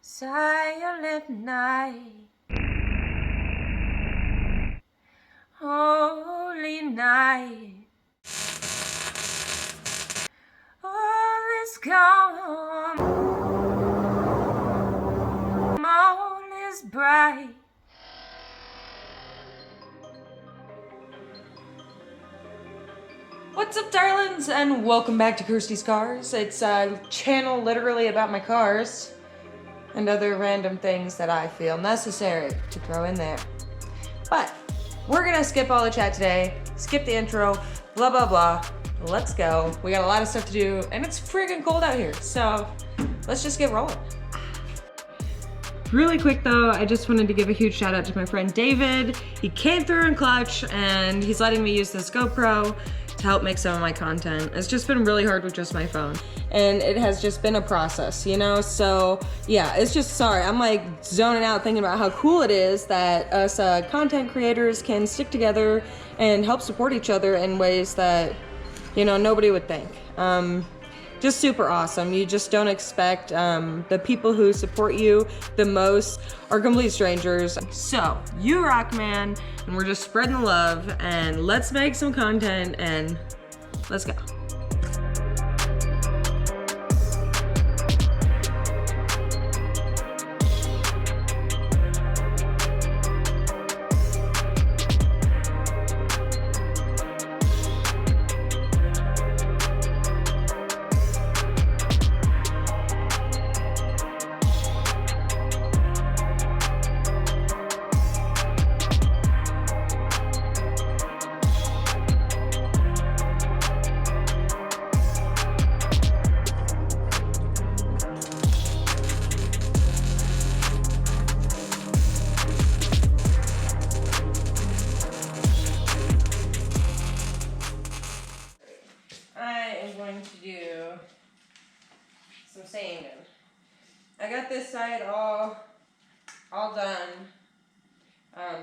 Silent night, holy night, all is calm, all is bright. What's up, darlings, and welcome back to Kirsties'Karz. It's a channel literally about my cars and other random things that I feel necessary to throw in there. But we're gonna skip all the chat today, skip the intro, blah, blah, blah. Let's go. We got a lot of stuff to do, and it's friggin' cold out here, so let's just get rolling. Really quick though, I just wanted to give a huge shout out to my friend David. He came through in clutch, and he's letting me use this GoPro to help make some of my content. It's just been really hard with just my phone, and it has just been a process, you know? So yeah, it's just, sorry, I'm like zoning out thinking about how cool it is that us content creators can stick together and help support each other in ways that, you know, nobody would think. Just super awesome. You just don't expect the people who support you the most are complete strangers. So you rock, man, and we're just spreading the love, and let's make some content, and let's go. Some sanding. I got this side all done,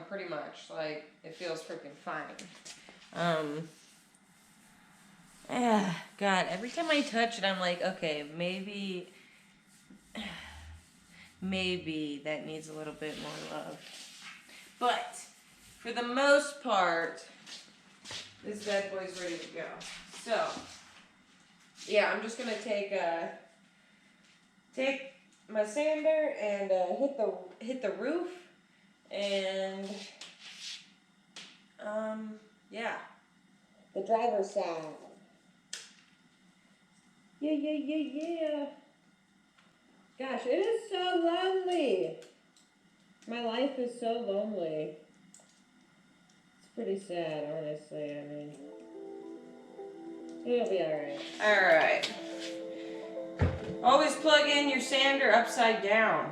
pretty much. Like, it feels freaking fine. God, every time I touch it, I'm like, okay, maybe that needs a little bit more love. But for the most part, this bad boy's ready to go. So yeah, I'm just gonna take my sander and hit the roof, and yeah, the driver's side. Yeah. Gosh, it is so lonely. My life is so lonely. It's pretty sad, honestly. I mean, it'll be alright. Alright. Always plug in your sander upside down.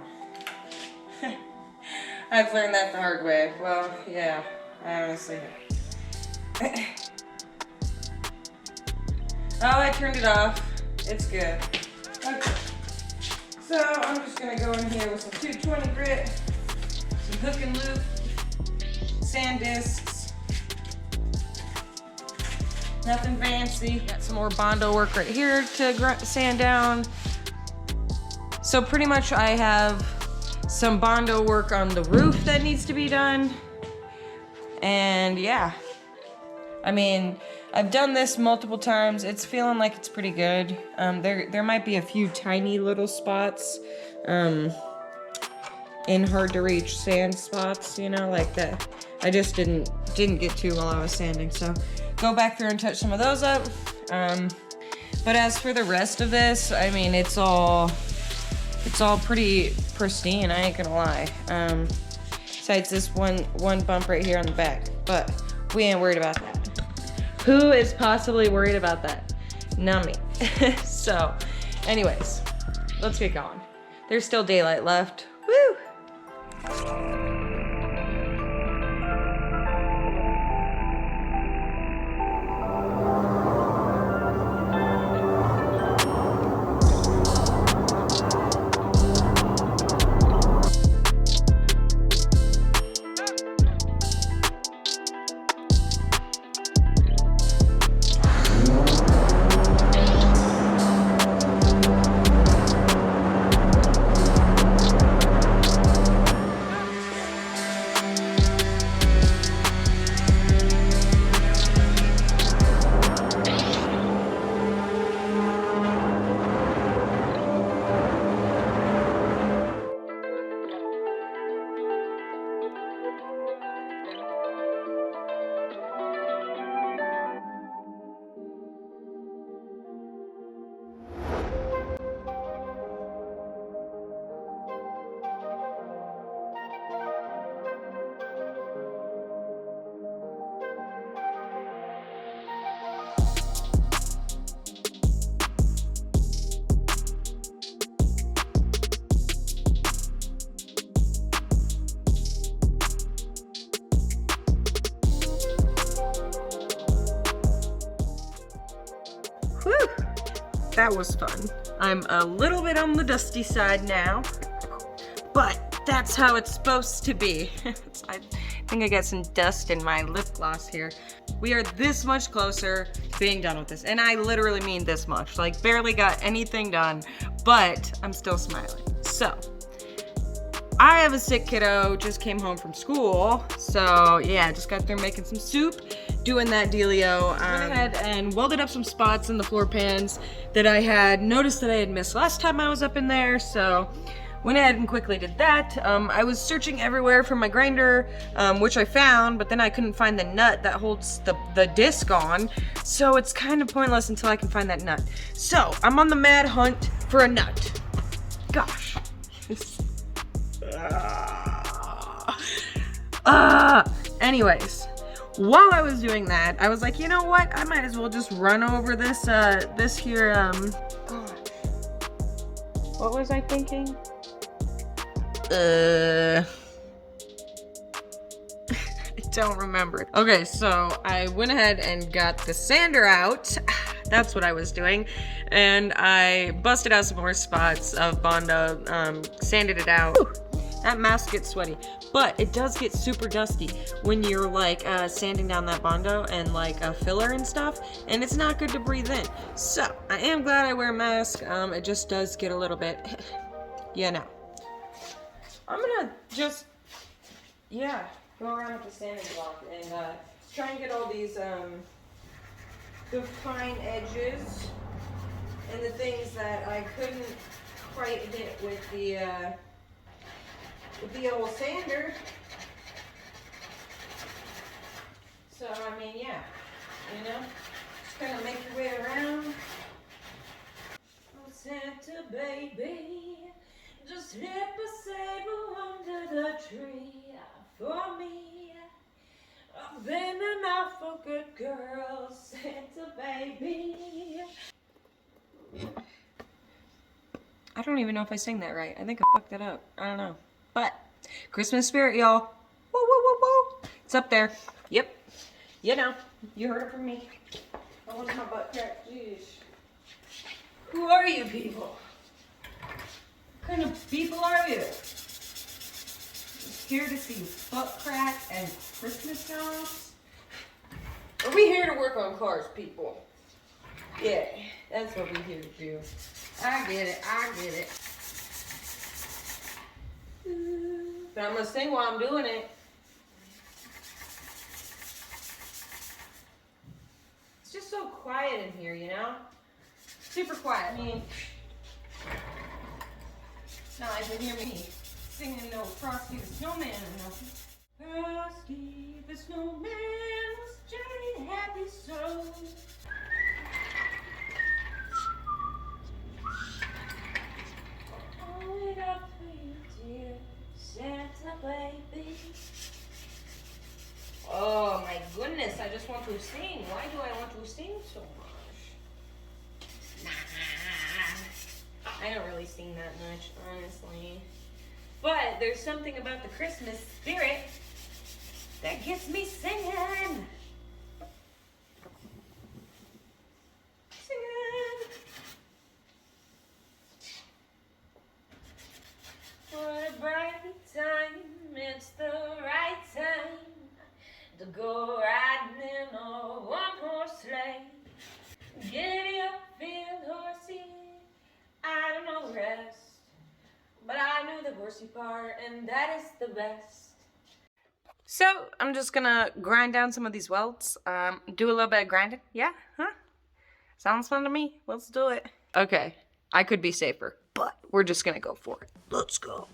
I've learned that the hard way. Well, yeah, I honestly have. Oh, I turned it off. It's good. Okay. So I'm just gonna go in here with some 220 grit, some hook and loop, sand discs. Nothing fancy. Got some more Bondo work right here to sand down. So pretty much I have some Bondo work on the roof that needs to be done. And yeah, I mean, I've done this multiple times. It's feeling like it's pretty good. There might be a few tiny little spots in hard to reach sand spots, you know, like that. I just didn't get to while I was sanding. So go back through and touch some of those up. But as for the rest of this, I mean, it's all pretty pristine, I ain't gonna lie. Besides this one bump right here on the back, but we ain't worried about that. Who is possibly worried about that? Not me. So, anyways, let's get going. There's still daylight left. Woo! that was fun. I'm a little bit on the dusty side now, but that's how it's supposed to be. I think I got some dust in my lip gloss here. We are this much closer to being done with this, and I literally mean this much. Like, barely got anything done, but I'm still smiling. So, I have a sick kiddo, just came home from school, so yeah, just got through making some soup, doing that dealio. Went ahead and welded up some spots in the floor pans that I had noticed that I had missed last time I was up in there, so went ahead and quickly did that. I was searching everywhere for my grinder, which I found, but then I couldn't find the nut that holds the disc on, so it's kind of pointless until I can find that nut. So, I'm on the mad hunt for a nut. Gosh. Anyways, while I was doing that, I was like, you know what? I might as well just run over this, what was I thinking? I don't remember. Okay, so I went ahead and got the sander out. That's what I was doing. And I busted out some more spots of Bondo, sanded it out. Whew. That mask gets sweaty, but it does get super dusty when you're like sanding down that Bondo and like a filler and stuff, and it's not good to breathe in. So I am glad I wear a mask. It just does get a little bit, you know. I'm gonna just, yeah, go around with the sanding block and try and get all these the fine edges and the things that I couldn't quite hit with the old sander. So, I mean, yeah, you know, just kind of make your way around. Oh, Santa baby, just slip a sable under the tree for me. I've been an awful good girl, Santa baby. I don't even know if I sang that right. I think I fucked that up. I don't know. But, Christmas spirit, y'all. Woo, woo, woo, woo. It's up there. Yep. You know. You heard it from me. I want my butt crack. Jeez. Who are you people? What kind of people are you? Here to see butt crack and Christmas carols? Are we here to work on cars, people? Yeah, that's what we're here to do. I get it. I get it. But I'm gonna sing while I'm doing it. It's just so quiet in here, you know? Super quiet. I mean, it's not like you hear me singing no Frosty the Snowman or nothing. Frosty the Snowman was jolly happy so. Oh, it up for you, dear Santa baby. Oh my goodness, I just want to sing. Why do I want to sing so much? Nah, I don't really sing that much, honestly. But there's something about the Christmas spirit that gets me singing. Singing. What a bright time, it's the right time to go riding in a one-horse sleigh. Giddy up, feel horsey, I don't know the rest, but I know the horsey part, and that is the best. So, I'm just gonna grind down some of these welds, do a little bit of grinding. Yeah, huh? Sounds fun to me. Let's do it. Okay, I could be safer, but we're just gonna go for it. Let's go.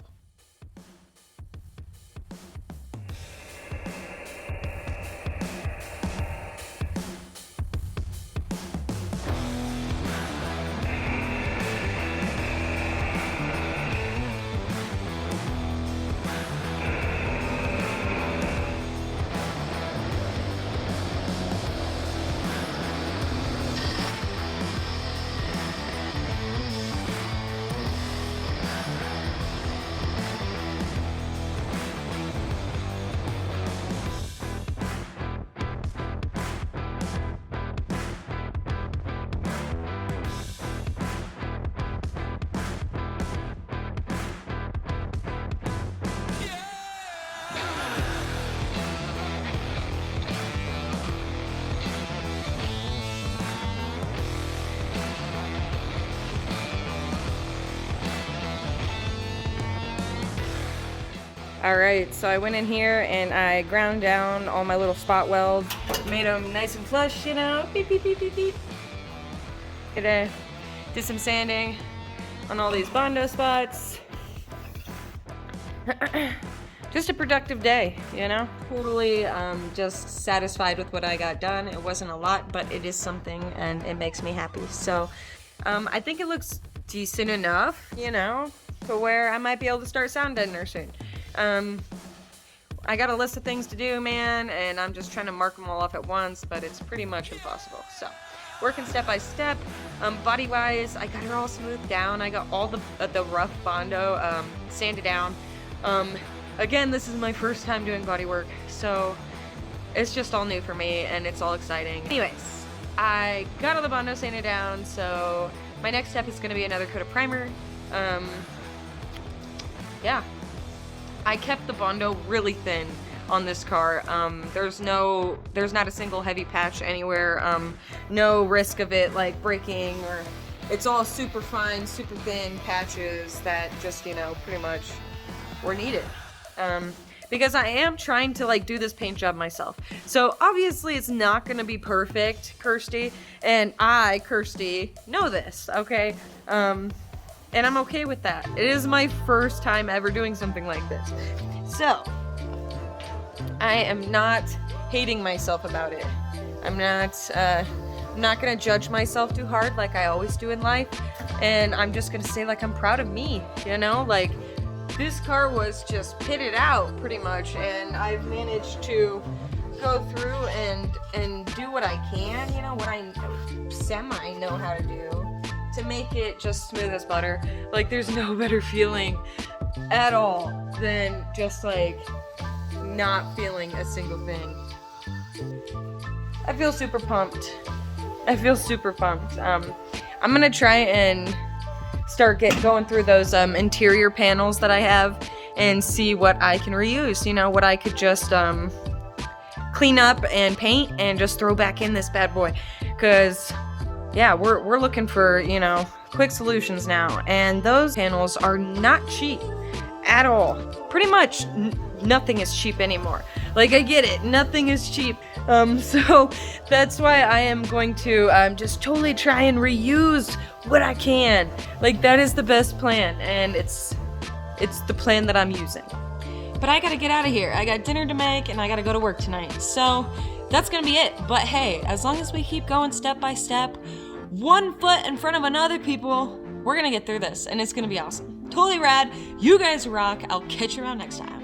All right, so I went in here and I ground down all my little spot welds, made them nice and flush, you know, beep, beep, beep, beep, beep. Did some sanding on all these Bondo spots. Just a productive day, you know? Totally just satisfied with what I got done. It wasn't a lot, but it is something and it makes me happy. So I think it looks decent enough, you know, to where I might be able to start sound deadener soon. I got a list of things to do, man, and I'm just trying to mark them all off at once, but it's pretty much impossible. So, working step by step. Body-wise, I got it all smoothed down. I got all the rough Bondo sanded down. Again, this is my first time doing body work, so it's just all new for me, and it's all exciting. Anyways, I got all the Bondo sanded down, so my next step is going to be another coat of primer. Yeah. I kept the Bondo really thin on this car. There's not a single heavy patch anywhere. No risk of it like breaking, or it's all super fine, super thin patches that just, you know, pretty much were needed. Because I am trying to like do this paint job myself. So obviously it's not gonna be perfect, Kirstie, and I, Kirstie, know this, okay? And I'm okay with that. It is my first time ever doing something like this. So, I am not hating myself about it. I'm not gonna judge myself too hard like I always do in life. And I'm just gonna say like I'm proud of me, you know? Like, this car was just pitted out pretty much, and I've managed to go through and do what I can, you know, what I semi know how to do, to make it just smooth as butter. Like, there's no better feeling at all than just like not feeling a single thing. I feel super pumped. I'm gonna try and start going through those interior panels that I have and see what I can reuse, you know, what I could just clean up and paint and just throw back in this bad boy. Cause yeah, we're looking for, you know, quick solutions now, and those panels are not cheap at all. Pretty much nothing is cheap anymore. Like, I get it, nothing is cheap. So that's why I am going to just totally try and reuse what I can. Like, that is the best plan, and it's the plan that I'm using. But I gotta get out of here. I got dinner to make, and I gotta go to work tonight. So that's gonna be it. But hey, as long as we keep going step by step, one foot in front of another, people, we're gonna get through this, and it's gonna be awesome. Totally rad. You guys rock. I'll catch you around next time.